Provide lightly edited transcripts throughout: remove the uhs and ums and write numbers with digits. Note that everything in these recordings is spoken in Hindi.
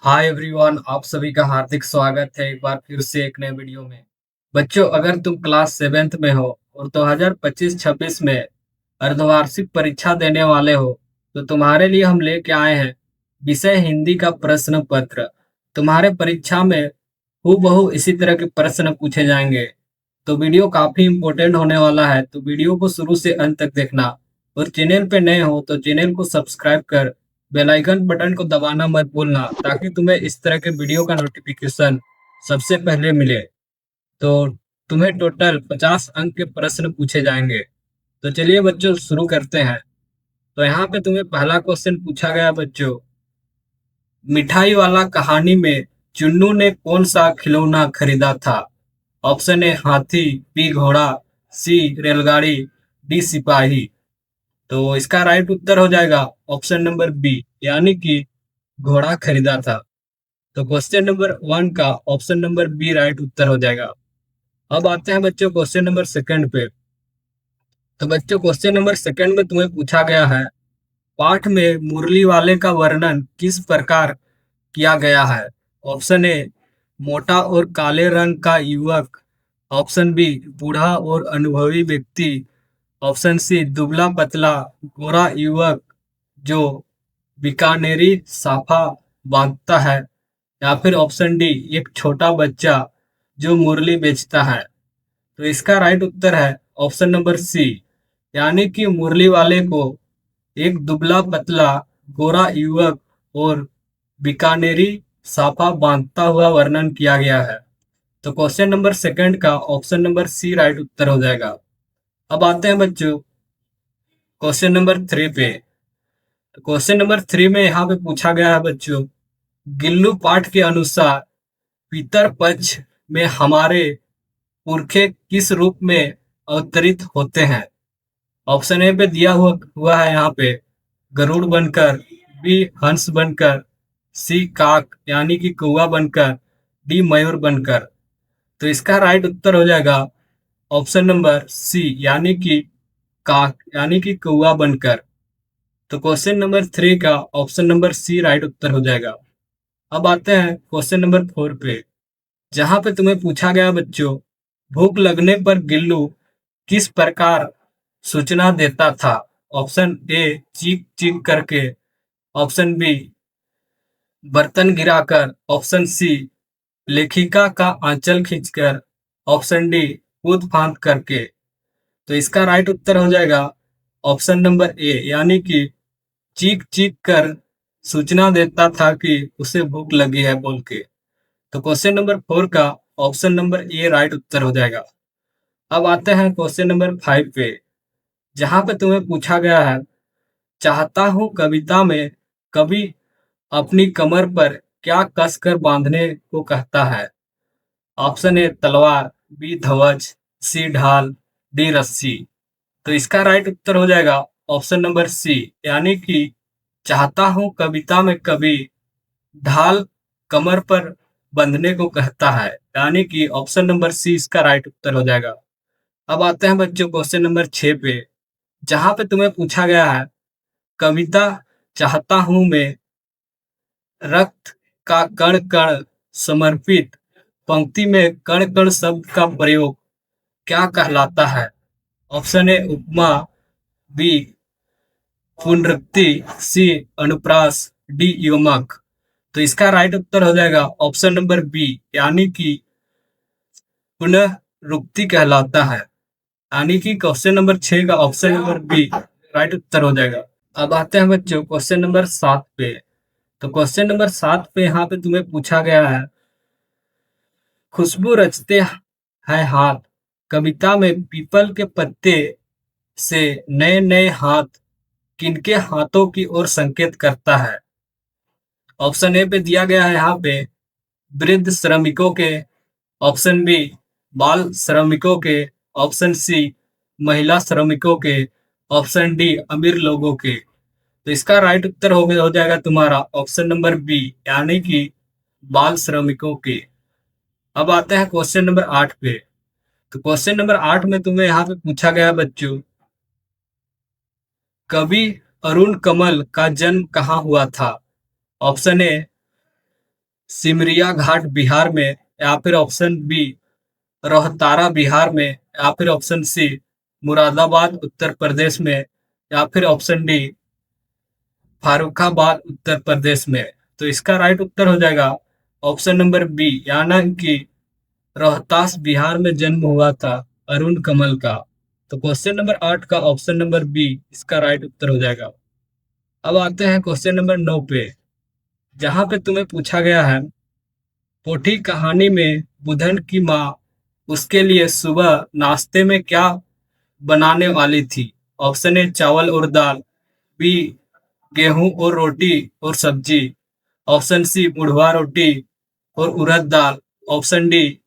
हाय एवरीवन, आप सभी का हार्दिक स्वागत है एक बार फिर से एक नए वीडियो में। बच्चों, अगर तुम क्लास सेवेंथ में हो और 2025-26 में अर्धवार्षिक परीक्षा देने वाले हो, तो तुम्हारे लिए हम लेके आए हैं विषय हिंदी का प्रश्न पत्र। तुम्हारे परीक्षा में हूबहू इसी तरह के प्रश्न पूछे जाएंगे। तो वीडियो काफी इम्पोर्टेंट होने वाला है, तो वीडियो को शुरू से अंत तक देखना। और चैनल पे नए हो तो चैनल को सब्सक्राइब कर बेल आइकन बटन को दबाना मत भूलना, ताकि तुम्हें इस तरह के वीडियो का नोटिफिकेशन सबसे पहले मिले। तो तुम्हें टोटल 50 अंक के प्रश्न पूछे जाएंगे। तो चलिए बच्चों, शुरू करते हैं। तो यहाँ पे तुम्हें पहला क्वेश्चन पूछा गया बच्चों, मिठाई वाला कहानी में चुन्नू ने कौन सा खिलौना खरीदा था? ऑप्शन ए हाथी, बी घोड़ा, सी रेलगाड़ी, डी सिपाही। तो इसका राइट उत्तर हो जाएगा ऑप्शन नंबर बी, यानी कि घोड़ा खरीदा था। तो क्वेश्चन नंबर वन का ऑप्शन नंबर बी राइट उत्तर हो जाएगा। अब आते हैं बच्चों क्वेश्चन नंबर सेकंड पे। तो बच्चों, क्वेश्चन नंबर सेकंड में तुम्हें पूछा गया है, पाठ में मुरली वाले का वर्णन किस प्रकार किया गया है? ऑप्शन ए मोटा और काले रंग का युवक, ऑप्शन बी बूढ़ा और अनुभवी व्यक्ति, ऑप्शन सी दुबला पतला गोरा युवक जो बीकानेरी साफा बांधता है, या फिर ऑप्शन डी एक छोटा बच्चा जो मुरली बेचता है। तो इसका राइट उत्तर है ऑप्शन नंबर सी, यानी कि मुरली वाले को एक दुबला पतला गोरा युवक और बीकानेरी साफा बांधता हुआ वर्णन किया गया है। तो क्वेश्चन नंबर सेकंड का ऑप्शन नंबर सी राइट उत्तर हो जाएगा। अब आते हैं बच्चों क्वेश्चन नंबर थ्री पे। तो क्वेश्चन नंबर थ्री में यहाँ पे पूछा गया है बच्चों, गिल्लू पाठ के अनुसार पितर पक्ष में हमारे पुरखे किस रूप में अवतरित होते हैं? ऑप्शन ए पे दिया हुआ हुआ है यहाँ पे गरुड़ बनकर, बी हंस बनकर, सी काक यानी कि कौवा बनकर, डी मयूर बनकर। तो इसका राइट उत्तर हो जाएगा ऑप्शन नंबर सी, यानी कि काक यानी कि कौवा बनकर। तो क्वेश्चन नंबर थ्री का ऑप्शन नंबर सी राइट उत्तर हो जाएगा। अब आते हैं क्वेश्चन नंबर फोर पे, जहां पे तुम्हें पूछा गया बच्चों, भूख लगने पर गिल्लू किस प्रकार सूचना देता था? ऑप्शन ए चीख चीख करके, ऑप्शन बी बर्तन गिराकर, ऑप्शन सी लेखिका का आंचल खींचकर, ऑप्शन डी कूद फांद करके। तो इसका राइट उत्तर हो जाएगा ऑप्शन नंबर ए, यानी कि चीख चीख कर सूचना देता था कि उसे भूख लगी है बोल के। तो क्वेश्चन नंबर फोर का ऑप्शन नंबर ए राइट उत्तर हो जाएगा। अब आते हैं क्वेश्चन नंबर फाइव पे, जहां पे तुम्हें पूछा गया है, चाहता हूं कविता में कवि अपनी कमर पर क्या कसकर बांधने को कहता है? ऑप्शन ए तलवार, बी ध्वज, सी ढाल, डी रस्सी। तो इसका राइट उत्तर हो जाएगा ऑप्शन नंबर सी, यानी कि चाहता हूं कविता में कवि ढाल कमर पर बंधने को कहता है, यानी कि ऑप्शन नंबर सी इसका राइट उत्तर हो जाएगा। अब आते हैं बच्चों क्वेश्चन नंबर 6 पे, जहां पे तुम्हें पूछा गया है, कविता चाहता हूं में रक्त का कण कण समर्पित पंक्ति में कण कण शब्द का प्रयोग क्या कहलाता है? ऑप्शन ए उपमा, बी पुनरुक्ति, सी अनुप्रास, डी योमक। तो इसका राइट उत्तर हो जाएगा ऑप्शन नंबर बी, यानी कि पुनरुक्ति कहलाता है, यानी कि क्वेश्चन नंबर 6 का ऑप्शन नंबर बी राइट उत्तर हो जाएगा। अब आते हैं बच्चों क्वेश्चन नंबर 7 पे। तो क्वेश्चन नंबर 7 पे यहाँ पे तुम्हें पूछा गया है, खुशबू रचते हैं हाथ, कविता में पीपल के पत्ते से नए नए हाथ किनके हाथों की ओर संकेत करता है? ऑप्शन ए पे दिया गया है यहाँ पे वृद्ध श्रमिकों के, ऑप्शन बी बाल श्रमिकों के, ऑप्शन सी महिला श्रमिकों के, ऑप्शन डी अमीर लोगों के। तो इसका राइट उत्तर हो जाएगा तुम्हारा ऑप्शन नंबर बी, यानी कि बाल श्रमिकों के। अब आते हैं क्वेश्चन नंबर 8 पे। तो क्वेश्चन नंबर 8 में तुम्हें यहाँ पे पूछा गया बच्चों, कवि अरुण कमल का जन्म कहाँ हुआ था? ऑप्शन ए सिमरिया घाट बिहार में, या फिर ऑप्शन बी रोहतारा बिहार में, या फिर ऑप्शन सी मुरादाबाद उत्तर प्रदेश में, या फिर ऑप्शन डी फारुखाबाद उत्तर प्रदेश में। तो इसका राइट उत्तर हो जाएगा ऑप्शन नंबर बी, यानी कि रोहतास बिहार में जन्म हुआ था अरुण कमल का। तो क्वेश्चन नंबर 8 का ऑप्शन नंबर बी इसका राइट उत्तर हो जाएगा। अब आते हैं क्वेश्चन नंबर 9 पे, जहां पे तुम्हें पूछा गया है पोथी कहानी में बुधन की माँ उसके लिए सुबह नाश्ते में क्या बनाने वाली थी। ऑप्शन ए चावल और दाल, बी गेहूं और रोटी और सब्जी, ऑप्शन सी बुढ़वा रोटी और उड़द दाल, ऑप्शन डी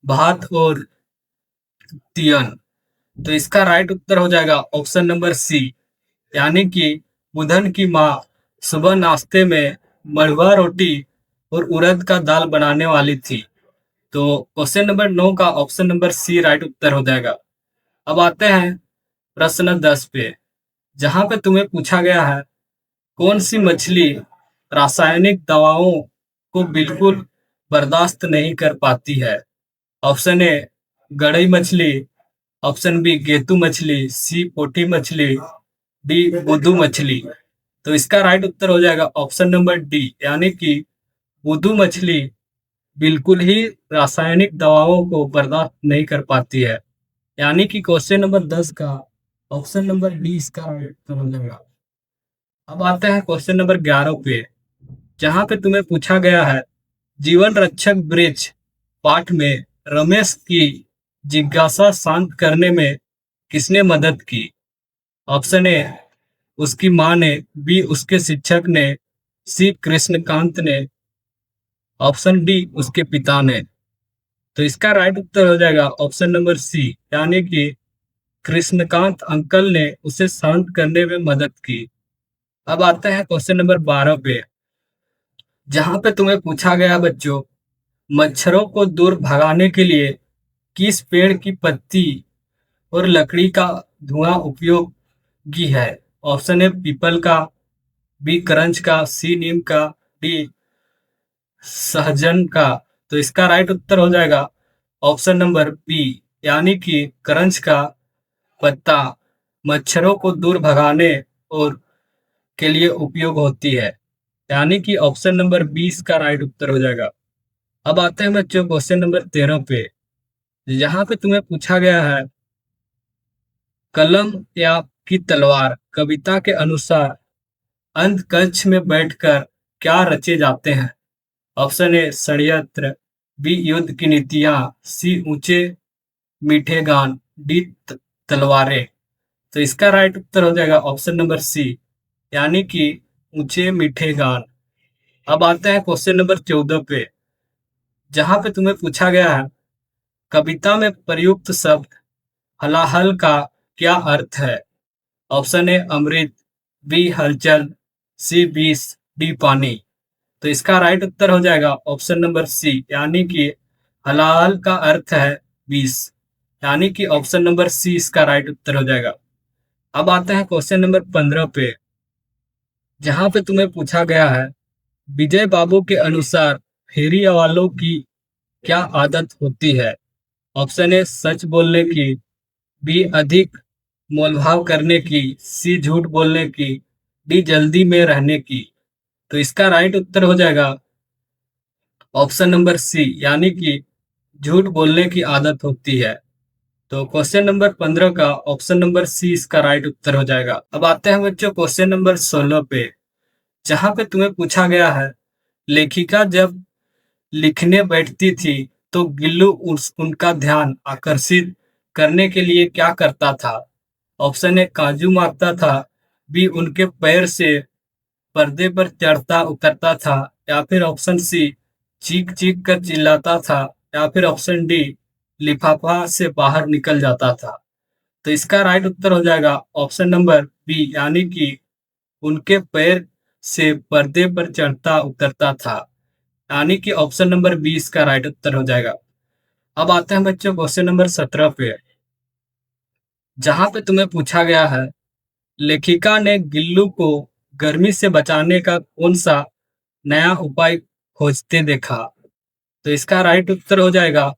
भात और तियन। तो इसका राइट उत्तर हो जाएगा ऑप्शन नंबर सी, यानी कि बुधन की माँ सुबह नाश्ते में मड़ुआ रोटी और उड़द का दाल बनाने वाली थी। तो क्वेश्चन नंबर 9 का ऑप्शन नंबर सी राइट उत्तर हो जाएगा। अब आते हैं प्रश्न 10 पे, जहां पे तुम्हें पूछा गया है कौन सी मछली रासायनिक दवाओं को बिल्कुल बर्दाश्त नहीं कर पाती है। ऑप्शन ए गड़ई मछली, ऑप्शन बी गेतू मछली, सी पोटी मछली, डी बुदू मछली। तो इसका राइट उत्तर हो जाएगा ऑप्शन नंबर डी, यानी कि बुदू मछली बिल्कुल ही रासायनिक दवाओं को बर्दाश्त नहीं कर पाती है। यानी कि क्वेश्चन नंबर 10 का ऑप्शन नंबर डी इसका राइट उत्तर हो जाएगा। अब आते हैं क्वेश्चन नंबर 11 पे, जहां पे तुम्हें पूछा गया है जीवन रक्षक वृक्ष पाठ में रमेश की जिज्ञासा शांत करने में किसने मदद की। ऑप्शन ए उसकी माँ ने, बी उसके शिक्षक ने, सी कृष्णकांत ने, ऑप्शन डी उसके पिता ने। तो इसका राइट उत्तर हो जाएगा ऑप्शन नंबर सी, यानी कि कृष्णकांत अंकल ने उसे शांत करने में मदद की। अब आते हैं क्वेश्चन नंबर 12 पे, जहां पे तुम्हें पूछा गया बच्चों मच्छरों को दूर भगाने के लिए किस पेड़ की पत्ती और लकड़ी का धुआं उपयोगी है। ऑप्शन ए पीपल का, बी करंज का, सी नीम का, डी सहजन का। तो इसका राइट उत्तर हो जाएगा ऑप्शन नंबर बी, यानी कि करंज का पत्ता मच्छरों को दूर भगाने और के लिए उपयोग होती है। यानी कि ऑप्शन नंबर 20 का राइट उत्तर हो जाएगा। अब आते हैं बच्चों क्वेश्चन नंबर 13 पे, यहाँ पे तुम्हें पूछा गया है कलम या की तलवार कविता के अनुसार अंत कक्ष में बैठकर क्या रचे जाते हैं। ऑप्शन ए षड्यंत्र, बी युद्ध की नीतियां, सी ऊंचे मीठे गान, डी तलवारें। तो इसका राइट उत्तर हो जाएगा ऑप्शन नंबर सी, यानी कि ऊंचे मीठे गान। अब आते हैं क्वेश्चन नंबर 14 पे, जहां पे तुम्हें पूछा गया है कविता में प्रयुक्त शब्द हलाहल का क्या अर्थ है। ऑप्शन ए अमृत, बी हलचल, सी बीस, डी पानी। तो इसका राइट उत्तर हो जाएगा ऑप्शन नंबर सी, यानी कि हलाल का अर्थ है बीस। यानी कि ऑप्शन नंबर सी इसका राइट उत्तर हो जाएगा। अब आते हैं क्वेश्चन नंबर 15 पे, जहां पे तुम्हें पूछा गया है विजय बाबू के अनुसार फेरी वालों की क्या आदत होती है। ऑप्शन ए सच बोलने की, बी अधिक मोलभाव करने की, सी झूठ बोलने की, डी जल्दी में रहने की। तो इसका राइट उत्तर हो जाएगा ऑप्शन नंबर सी, यानी कि झूठ बोलने की आदत होती है। तो क्वेश्चन नंबर 15 का ऑप्शन नंबर सी इसका राइट उत्तर हो जाएगा। अब आते हैं बच्चों क्वेश्चन नंबर 16 पे, जहां पे तुम्हें पूछा गया है लेखिका जब लिखने बैठती थी तो गिल्लू उनका ध्यान आकर्षित करने के लिए क्या करता था। ऑप्शन ए काजू मारता था, बी उनके पैर से पर्दे पर चढ़ता उतरता था, या फिर ऑप्शन सी चीख चीख कर चिल्लाता था, या फिर ऑप्शन डी लिफाफा से बाहर निकल जाता था। तो इसका राइट उत्तर हो जाएगा ऑप्शन नंबर बी, यानी कि उनके पैर से पर्दे पर चढ़ता उतरता था। यानी कि ऑप्शन नंबर 20 का राइट उत्तर हो जाएगा। अब आते हैं बच्चों क्वेश्चन नंबर 17 पे, जहां पे तुम्हें पूछा गया है लेखिका ने गिल्लू को गर्मी से बचाने का कौन सा नया उपाय खोजते देखा। तो इसका राइट उत्तर हो जाएगा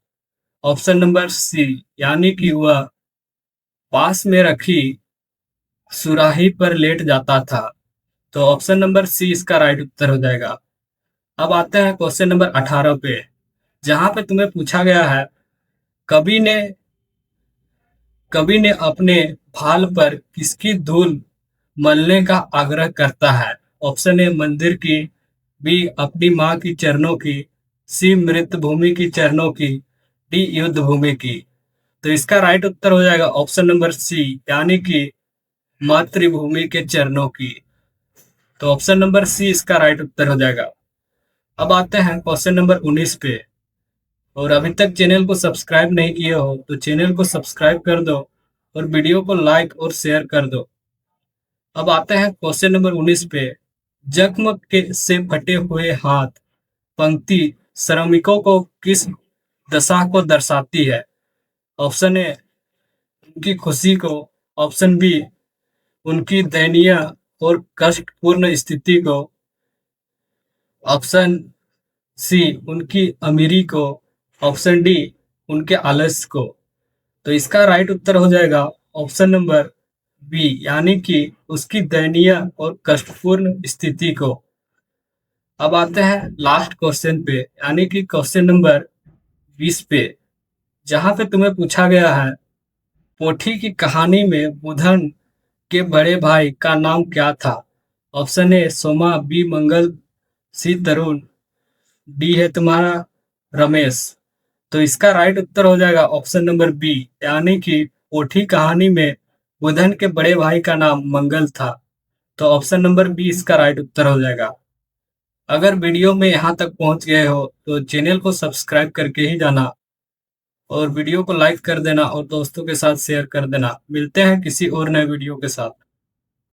ऑप्शन नंबर सी, यानी कि वह पास में रखी सुराही पर लेट जाता था। तो ऑप्शन नंबर सी इसका राइट उत्तर हो जाएगा। अब आते हैं क्वेश्चन नंबर 18 पे, जहां पे तुम्हें पूछा गया है, कवि ने कवि ने अपने भाल पर किसकी धूल मलने का आग्रह करता है। ऑप्शन ए मंदिर की, बी अपनी माँ की चरणों की, सी मृत भूमि की चरणों की, डी युद्ध भूमि की। तो इसका राइट उत्तर हो जाएगा ऑप्शन नंबर सी, यानी कि मातृभूमि के चरणों की। तो ऑप्शन नंबर सी इसका राइट उत्तर हो जाएगा। अब आते हैं क्वेश्चन नंबर 19 पे, और अभी तक चैनल को सब्सक्राइब नहीं किए हो तो चैनल को सब्सक्राइब कर दो और वीडियो को लाइक और शेयर कर दो। अब आते हैं क्वेश्चन नंबर 19 पे, जख्म के से फटे हुए हाथ पंक्ति श्रमिकों को किस दशा को दर्शाती है। ऑप्शन ए उनकी खुशी को, ऑप्शन बी उनकी दयनीय और कष्टपूर्ण स्थिति को, ऑप्शन सी उनकी अमीरी को, ऑप्शन डी उनके आलस्य को। तो इसका राइट उत्तर हो जाएगा ऑप्शन नंबर बी, यानी कि उसकी दयनीय और कष्टपूर्ण स्थिति को। अब आते हैं लास्ट क्वेश्चन पे, यानी कि क्वेश्चन नंबर 20 पे, जहां पे तुम्हें पूछा गया है, पोथी की कहानी में बुधन के बड़े भाई का नाम क्या था। Option A Soma, B Mangal, C Tarun, D है तुम्हारा रमेश। तो इसका राइट उत्तर हो जाएगा ऑप्शन नंबर बी, यानी कि पोथी कहानी में बुधन के बड़े भाई का नाम मंगल था। तो ऑप्शन नंबर बी इसका राइट उत्तर हो जाएगा। अगर वीडियो में यहाँ तक पहुँच गए हो तो चैनल को सब्सक्राइब करके ही जाना, और वीडियो को लाइक कर देना और दोस्तों के साथ शेयर कर देना। मिलते हैं किसी और नए वीडियो के साथ।